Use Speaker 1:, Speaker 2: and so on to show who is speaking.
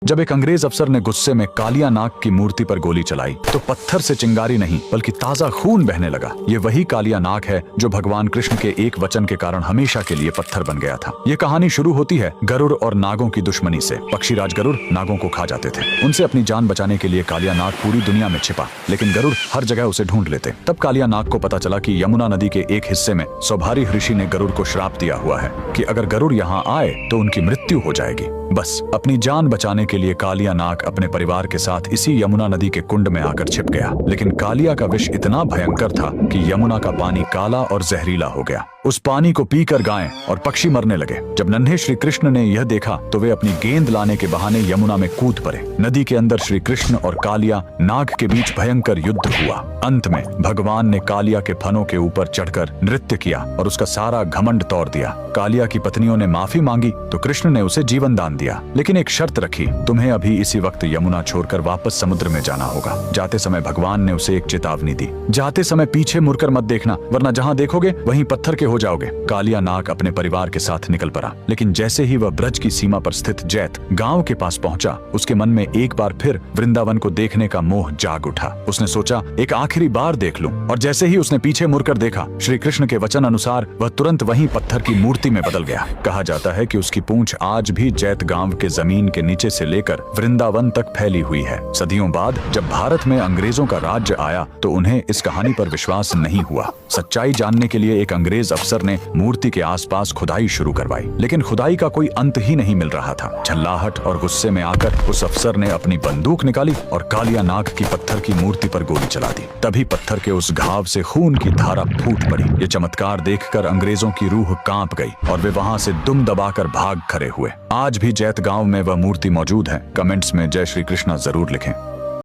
Speaker 1: जब एक अंग्रेज अफसर ने गुस्से में कालिया नाग की मूर्ति पर गोली चलाई तो पत्थर से चिंगारी नहीं बल्कि ताजा खून बहने लगा। ये वही कालिया नाग है जो भगवान कृष्ण के एक वचन के कारण हमेशा के लिए पत्थर बन गया था। ये कहानी शुरू होती है गरुड़ और नागों की दुश्मनी से। पक्षीराज गरुड़ नागों को खा जाते थे। उनसे अपनी जान बचाने के लिए कालिया नाग पूरी दुनिया में छिपा, लेकिन गरुड़ हर जगह उसे ढूंढ लेते। तब कालिया नाग को पता चला कि यमुना नदी के एक हिस्से में सौभारी ऋषि ने गरुड़ को श्राप दिया हुआ है कि अगर गरुड़ यहाँ आए तो उनकी मृत्यु हो जाएगी। बस अपनी जान बचाने के लिए कालिया नाग अपने परिवार के साथ इसी यमुना नदी के कुंड में आकर छिप गया। लेकिन कालिया का विष इतना भयंकर था कि यमुना का पानी काला और जहरीला हो गया। उस पानी को पीकर गायें और पक्षी मरने लगे। जब नन्हे श्री कृष्ण ने यह देखा तो वे अपनी गेंद लाने के बहाने यमुना में कूद पड़े। नदी के अंदर श्री कृष्ण और कालिया नाग के बीच भयंकर युद्ध हुआ। अंत में भगवान ने कालिया के फनों के ऊपर चढ़कर नृत्य किया और उसका सारा घमंड तोड़ दिया। कालिया की पत्नियों ने माफी मांगी तो कृष्ण ने उसे जीवन दान दिया, लेकिन एक शर्त रखी, तुम्हें अभी इसी वक्त यमुना छोड़कर वापस समुद्र में जाना होगा। जाते समय भगवान ने उसे एक चेतावनी दी, जाते समय पीछे मुड़कर मत देखना, वरना जहाँ देखोगे वहीं पत्थर के हो जाओगे। कालिया नाग अपने परिवार के साथ निकल पड़ा, लेकिन जैसे ही वह ब्रज की सीमा पर स्थित जैत गांव के पास पहुंचा, उसके मन में एक बार फिर वृंदावन को देखने का मोह जाग उठा। उसने सोचा एक आखिरी बार देख लूं, और जैसे ही उसने पीछे मुड़कर देखा, श्री कृष्ण के वचन अनुसार वह तुरंत वहीं पत्थर की मूर्ति में बदल गया। कहा जाता है कि उसकी पूंछ आज भी जैत गांव के जमीन के नीचे से लेकर वृंदावन तक फैली हुई है। सदियों बाद जब भारत में अंग्रेजों का राज्य आया तो उन्हें इस कहानी पर विश्वास नहीं हुआ। सच्चाई जानने के लिए एक अंग्रेज अफसर ने मूर्ति के आसपास खुदाई शुरू करवाई, लेकिन खुदाई का कोई अंत ही नहीं मिल रहा था। झल्लाहट और गुस्से में आकर उस अफसर ने अपनी बंदूक निकाली और कालिया नाग की पत्थर की मूर्ति पर गोली चला दी। तभी पत्थर के उस घाव से खून की धारा फूट पड़ी। ये चमत्कार देखकर अंग्रेजों की रूह कांप गई और वे वहां से दुम दबाकर भाग खड़े हुए। आज भी जैत गांव में वह मूर्ति मौजूद है। कमेंट्स में जय श्री कृष्णा जरूर लिखें।